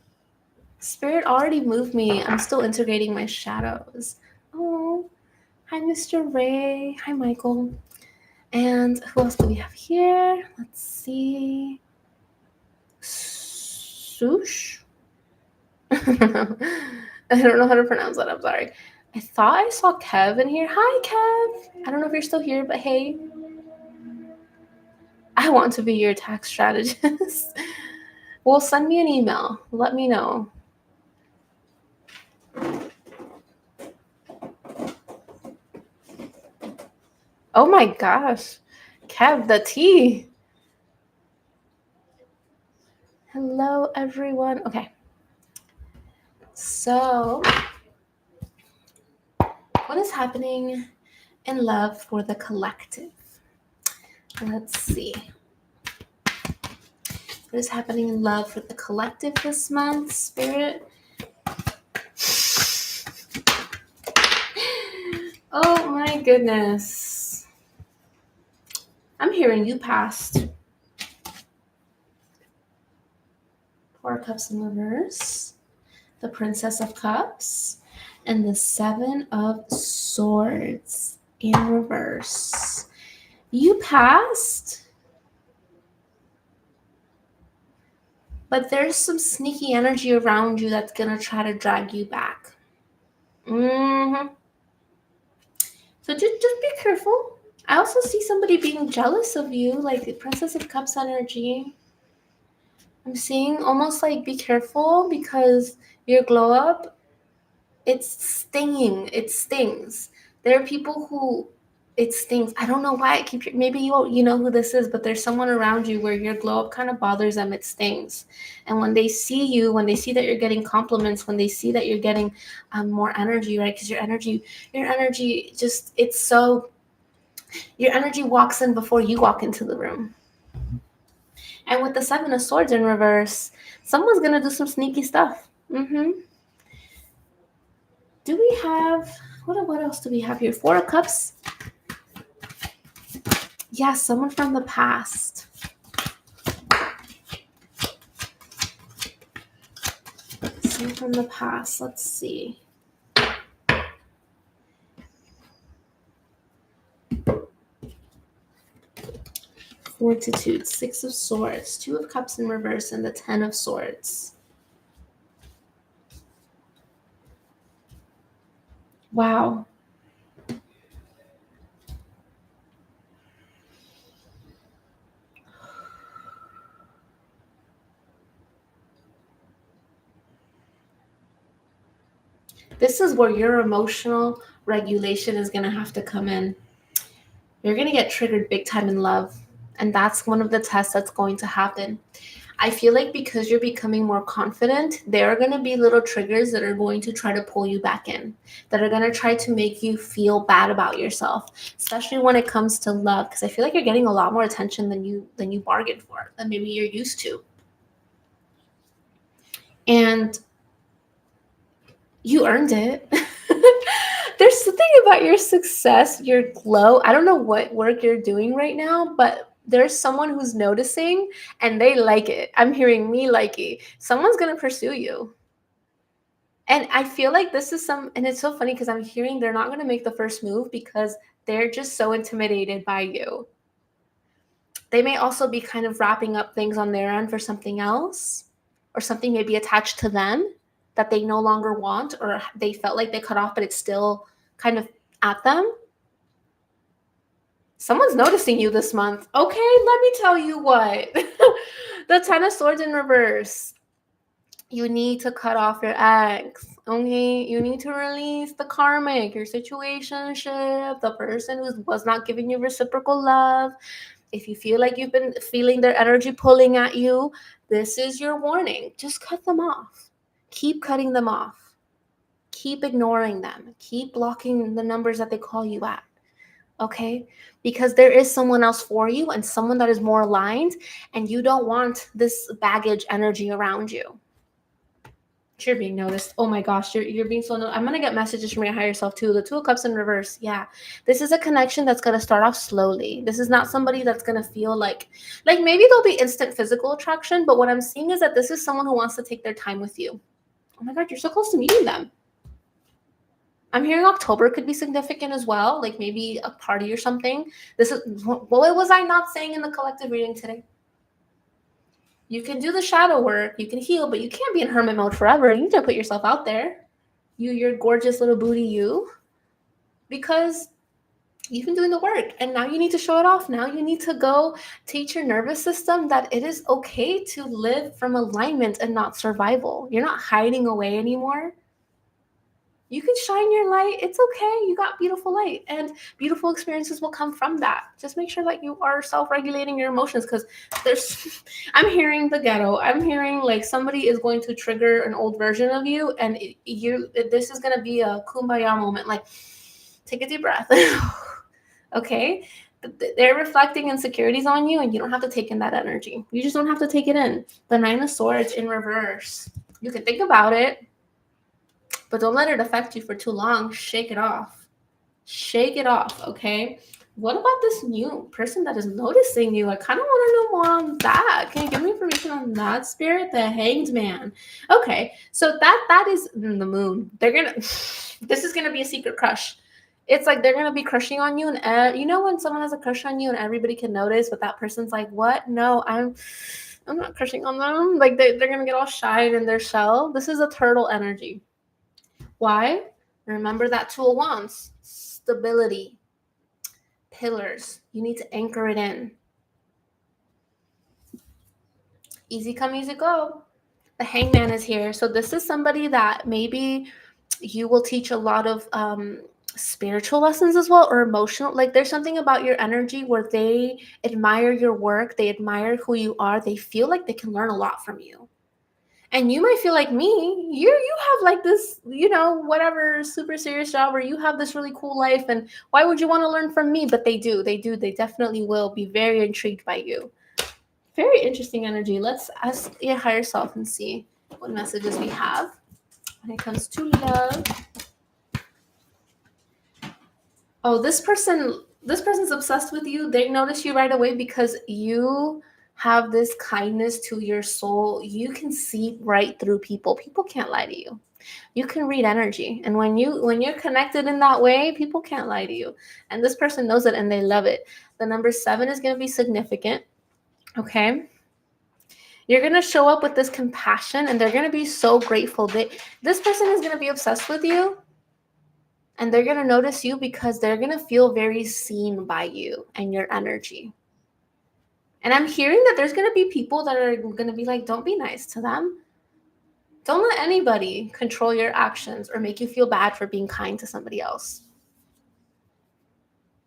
Spirit already moved me. I'm still integrating my shadows. Oh. Hi, Mr. Ray. Hi, Michael. And who else do we have here? Let's see. Sush? I don't know how to pronounce that. I'm sorry. I thought I saw Kev in here. Hi, Kev. I don't know if you're still here, but hey. I want to be your tax strategist. Well, send me an email. Let me know. Oh my gosh. Kev, the tea. Hello, everyone. Okay. So, what is happening in love for the collective? Let's see. What is happening in love for the collective this month, Spirit? Oh my goodness. I'm hearing you passed. Four of Cups in reverse, the Princess of Cups, and the Seven of Swords in reverse. You passed. But there's some sneaky energy around you that's going to try to drag you back. So just be careful. I also see somebody being jealous of you, like the Princess of Cups energy. I'm seeing almost like be careful because your glow up, it's stinging. It stings. There are people who it stings. I don't know why it keeps. Maybe you know who this is, but there's someone around you where your glow up kind of bothers them. It stings, and when they see you, when they see that you're getting compliments, when they see that you're getting more energy, right? Because your energy just it's so. Your energy walks in before you walk into the room. And with the Seven of Swords in reverse, someone's gonna do some sneaky stuff. Do we have what else do we have here? Four of Cups. Yeah, someone from the past. Someone from the past. Let's see. Fortitude, Six of Swords, Two of Cups in reverse, and the Ten of Swords. Wow. This is where your emotional regulation is going to have to come in. You're going to get triggered big time in love. And that's one of the tests that's going to happen. I feel like because you're becoming more confident, there are going to be little triggers that are going to try to pull you back in, that are going to try to make you feel bad about yourself, especially when it comes to love. Because I feel like you're getting a lot more attention than you bargained for, than maybe you're used to. And you earned it. There's something about your success, your glow. I don't know what work you're doing right now, but there's someone who's noticing and they like it. I'm hearing me like it. Someone's going to pursue you. And I feel like this is and it's so funny because I'm hearing they're not going to make the first move because they're just so intimidated by you. They may also be kind of wrapping up things on their end for something else, or something may be attached to them that they no longer want, or they felt like they cut off, but it's still kind of at them. Someone's noticing you this month. Okay, let me tell you what. The Ten of Swords in reverse. You need to cut off your ex. Okay, you need to release the karmic, your situationship, the person who was not giving you reciprocal love. If you feel like you've been feeling their energy pulling at you, this is your warning. Just cut them off. keep cutting them off. Keep ignoring them. Keep blocking the numbers that they call you at. Okay? Because there is someone else for you and someone that is more aligned, and you don't want this baggage energy around you. You're being noticed. Oh my gosh, you're being so noticed. I'm going to get messages from your higher self too. The Two of Cups in reverse. Yeah. This is a connection that's going to start off slowly. This is not somebody that's going to feel like maybe there'll be instant physical attraction, but what I'm seeing is that this is someone who wants to take their time with you. Oh my God, you're so close to meeting them. I'm hearing October could be significant as well, like maybe a party or something. What was I not saying in the collective reading today? You can do the shadow work, you can heal, but you can't be in hermit mode forever. You need to put yourself out there. Your gorgeous little booty you. Because you've been doing the work and now you need to show it off. Now you need to go teach your nervous system that it is okay to live from alignment and not survival. You're not hiding away anymore. You can shine your light. It's okay. You got beautiful light, and beautiful experiences will come from that. Just make sure that you are self-regulating your emotions, because I'm hearing the ghetto. I'm hearing like somebody is going to trigger an old version of you, and this is going to be a kumbaya moment. Like, take a deep breath. Okay? They're reflecting insecurities on you, and you don't have to take in that energy. You just don't have to take it in. The Nine of Swords in reverse. You can think about it, but don't let it affect you for too long. Shake it off. Shake it off, okay? What about this new person that is noticing you? I kind of want to know more on that. Can you give me information on that, Spirit? The Hanged Man. Okay, so that is the moon. This is gonna be a secret crush. It's like they're gonna be crushing on you, and you know when someone has a crush on you and everybody can notice, but that person's like, "What? No, I'm not crushing on them." Like they're gonna get all shy in their shell. This is a turtle energy. Why? Remember that Two of Wands. Stability. Pillars. You need to anchor it in. Easy come, easy go. The Hangman is here. So this is somebody that maybe you will teach a lot of spiritual lessons as well, or emotional. Like there's something about your energy where they admire your work. They admire who you are. They feel like they can learn a lot from you. And you might feel like me, you have like this, whatever super serious job, or you have this really cool life, and why would you want to learn from me? But they definitely will be very intrigued by you. Very interesting energy. Let's ask your higher self and see what messages we have when it comes to love. Oh, this person's obsessed with you. They notice you right away because you have this kindness to your soul. You can see right through people. People can't lie to you. You can read energy. And when you're connected in that way, people can't lie to you. And this person knows it and they love it. The number 7 is going to be significant. Okay? You're going to show up with this compassion and they're going to be so grateful. This person is going to be obsessed with you. And they're going to notice you because they're going to feel very seen by you and your energy. And I'm hearing that there's going to be people that are going to be like, don't be nice to them. Don't let anybody control your actions or make you feel bad for being kind to somebody else.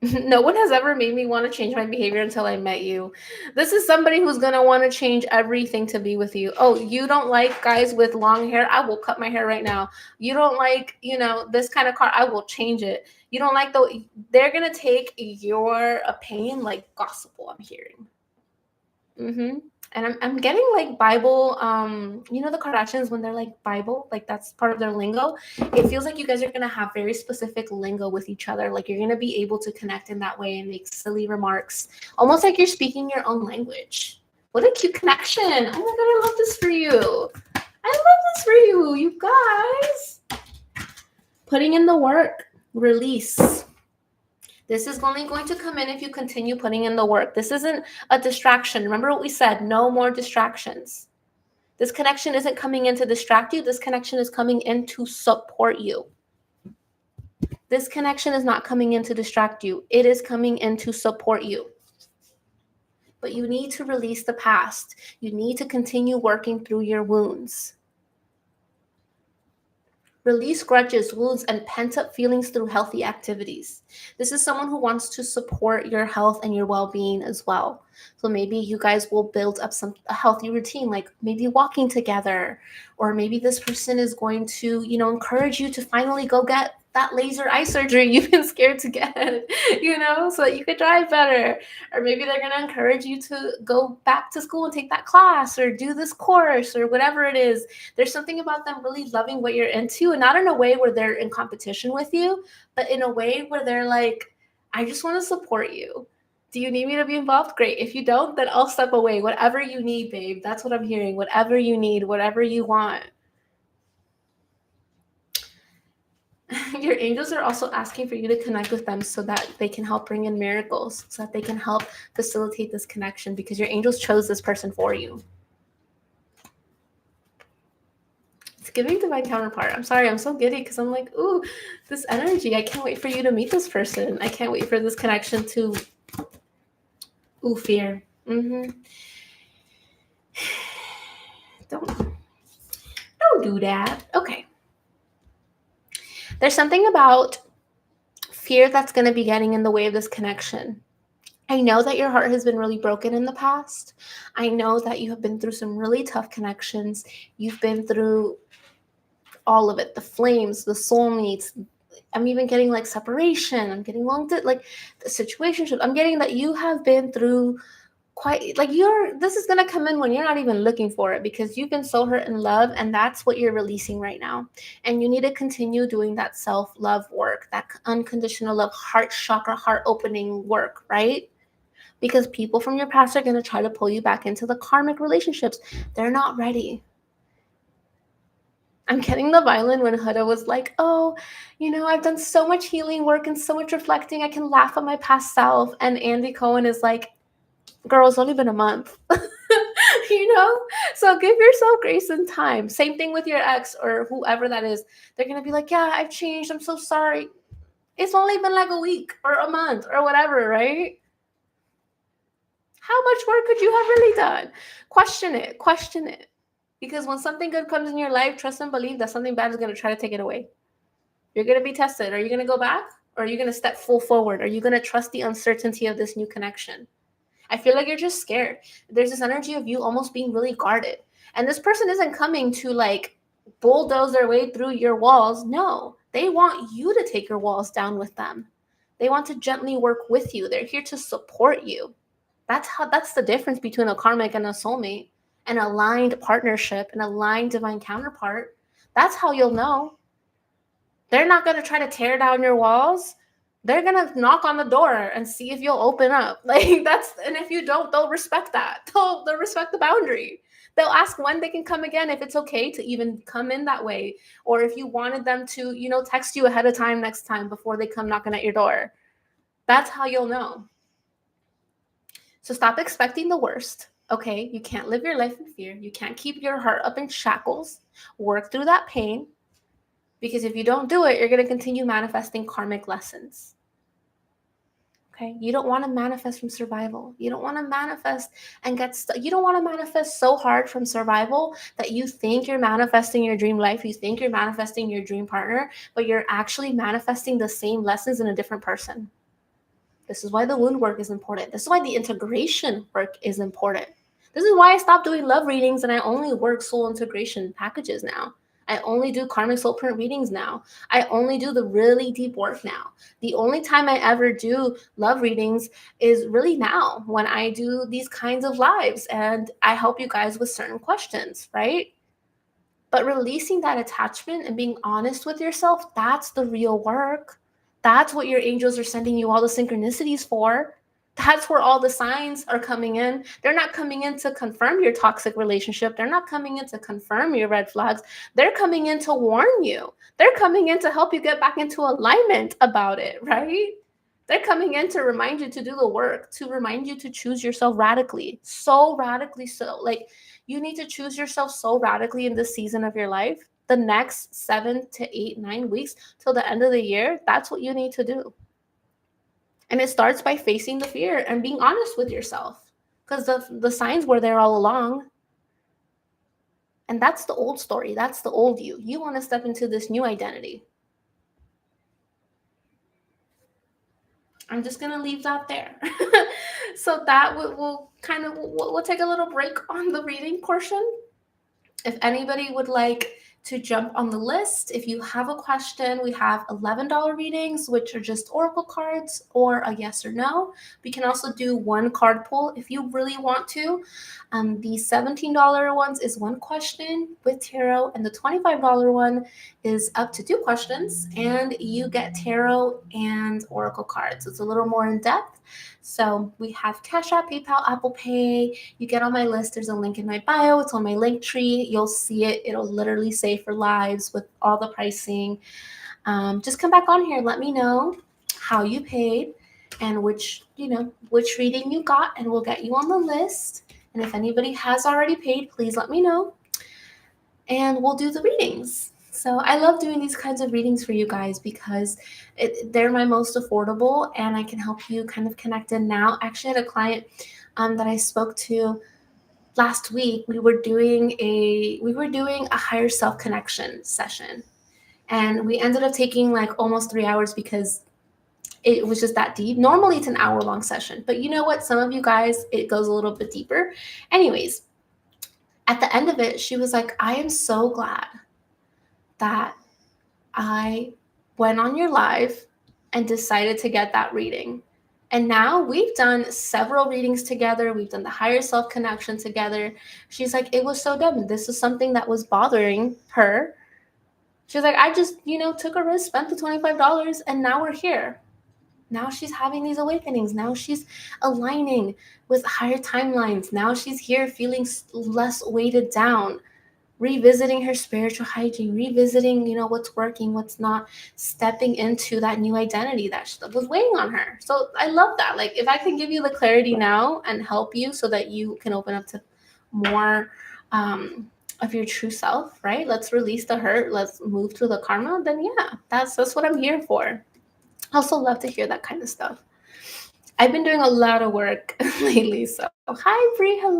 No one has ever made me want to change my behavior until I met you. This is somebody who's going to want to change everything to be with you. Oh, you don't like guys with long hair? I will cut my hair right now. You don't like, this kind of car? I will change it. You don't like they're going to take your opinion like gospel, I'm hearing. And I'm getting like Bible, the Kardashians, when they're like Bible, like that's part of their lingo. It feels like you guys are going to have very specific lingo with each other. Like you're going to be able to connect in that way and make silly remarks, almost like you're speaking your own language. What a cute connection. Oh my God, I love this for you. You guys. Putting in the work, release. This is only going to come in if you continue putting in the work. This isn't a distraction. Remember what we said, no more distractions. This connection isn't coming in to distract you. This connection is coming in to support you. This connection is not coming in to distract you. It is coming in to support you. But you need to release the past. You need to continue working through your wounds. Release grudges, wounds, and pent-up feelings through healthy activities. This is someone who wants to support your health and your well-being as well. So maybe you guys will build up a healthy routine, like maybe walking together, or maybe this person is going to, encourage you to finally go get that laser eye surgery you've been scared to get, so that you could drive better. Or maybe they're going to encourage you to go back to school and take that class or do this course or whatever it is. There's something about them really loving what you're into, and not in a way where they're in competition with you, but in a way where they're like, I just want to support you. Do you need me to be involved? Great. If you don't, then I'll step away. Whatever you need, babe. That's what I'm hearing. Whatever you need, whatever you want. Your angels are also asking for you to connect with them so that they can help bring in miracles, so that they can help facilitate this connection, because your angels chose this person for you. It's giving divine counterpart. I'm sorry, I'm so giddy because I'm like, ooh, this energy. I can't wait for you to meet this person. I can't wait for this connection to, fear. Don't do that. Okay. There's something about fear that's going to be getting in the way of this connection. I know that your heart has been really broken in the past. I know that you have been through some really tough connections. You've been through all of it, the flames, the soulmates. I'm even getting like separation. I'm getting the situationship. I'm getting that you have been through quite like this is going to come in when you're not even looking for it, because you've been so hurt in love, and that's what you're releasing right now. And you need to continue doing that self-love work, that unconditional love, heart chakra, heart opening work, right? Because people from your past are going to try to pull you back into the karmic relationships. They're not ready. I'm getting the violin when Huda was like, oh, I've done so much healing work and so much reflecting. I can laugh at my past self. And Andy Cohen is like, girl, it's only been a month. So give yourself grace and time. Same thing with your ex or whoever that is. They're going to be like, yeah, I've changed. I'm so sorry. It's only been like a week or a month or whatever, right? How much work could you have really done? Question it. Because when something good comes in your life, trust and believe that something bad is going to try to take it away. You're going to be tested. Are you going to go back? Or are you going to step full forward? Are you going to trust the uncertainty of this new connection? I feel like you're just scared. There's this energy of you almost being really guarded. And this person isn't coming to like bulldoze their way through your walls. No, they want you to take your walls down with them. They want to gently work with you. They're here to support you. That's the difference between a karmic and a soulmate, an aligned partnership, an aligned divine counterpart. That's how you'll know. They're not going to try to tear down your walls. They're going to knock on the door and see if you'll open up. And if you don't, they'll respect that. They'll respect the boundary. They'll ask when they can come again, if it's okay to even come in that way. Or if you wanted them to, text you ahead of time next time before they come knocking at your door. That's how you'll know. So stop expecting the worst. Okay, you can't live your life in fear. You can't keep your heart up in shackles. Work through that pain. Because if you don't do it, you're going to continue manifesting karmic lessons. Okay, you don't want to manifest from survival. You don't want to manifest and get stuck. You don't want to manifest so hard from survival that you think you're manifesting your dream life. You think you're manifesting your dream partner, but you're actually manifesting the same lessons in a different person. This is why the wound work is important. This is why the integration work is important. This is why I stopped doing love readings and I only work soul integration packages now. I only do karmic soul print readings now. I only do the really deep work now. The only time I ever do love readings is really now when I do these kinds of lives and I help you guys with certain questions, right? But releasing that attachment and being honest with yourself, that's the real work. That's what your angels are sending you all the synchronicities for. That's where all the signs are coming in. They're not coming in to confirm your toxic relationship. They're not coming in to confirm your red flags. They're coming in to warn you. They're coming in to help you get back into alignment about it, right? They're coming in to remind you to do the work, to remind you to choose yourself radically. So radically so. Like, you need to choose yourself so radically in this season of your life. The next 7 to 8, 9 weeks till the end of the year, that's what you need to do. And it starts by facing the fear and being honest with yourself, because the signs were there all along. And that's the old story. That's the old you. You want to step into this new identity. I'm just going to leave that there. So that we'll take a little break on the reading portion. If anybody would like to jump on the list, if you have a question, we have $11 readings, which are just oracle cards or a yes or no. We can also do one card pull if you really want to. The $17 ones is one question with tarot, and the $25 one is up to 2 questions, and you get tarot and oracle cards. It's a little more in depth. So we have Cash App, PayPal, Apple Pay. You get on my list. There's a link in my bio. It's on my Linktree. You'll see it. It'll literally say for lives with all the pricing. Just come back on here. Let me know how you paid and which reading you got, and we'll get you on the list. And if anybody has already paid, please let me know, and we'll do the readings. So I love doing these kinds of readings for you guys because they're my most affordable, and I can help you kind of connect in now. I actually had a client that I spoke to last week. We were doing a higher self connection session, and we ended up taking like almost 3 hours because it was just that deep. Normally it's an hour-long session, but you know what? Some of you guys, it goes a little bit deeper. Anyways, at the end of it, she was like, I am so glad that I went on your live and decided to get that reading. And now we've done several readings together. We've done the higher self connection together. She's like, it was so dumb. This is something that was bothering her. She's like, I just, took a risk, spent the $25, and now we're here. Now she's having these awakenings. Now she's aligning with higher timelines. Now she's here feeling less weighted down, revisiting her spiritual hygiene, revisiting, what's working, what's not, stepping into that new identity that was weighing on her. So I love that. Like, if I can give you the clarity now and help you so that you can open up to more of your true self, right? Let's release the hurt. Let's move to the karma. Then yeah, that's what I'm here for. I also love to hear that kind of stuff. I've been doing a lot of work lately. So hi, Bree. Hello.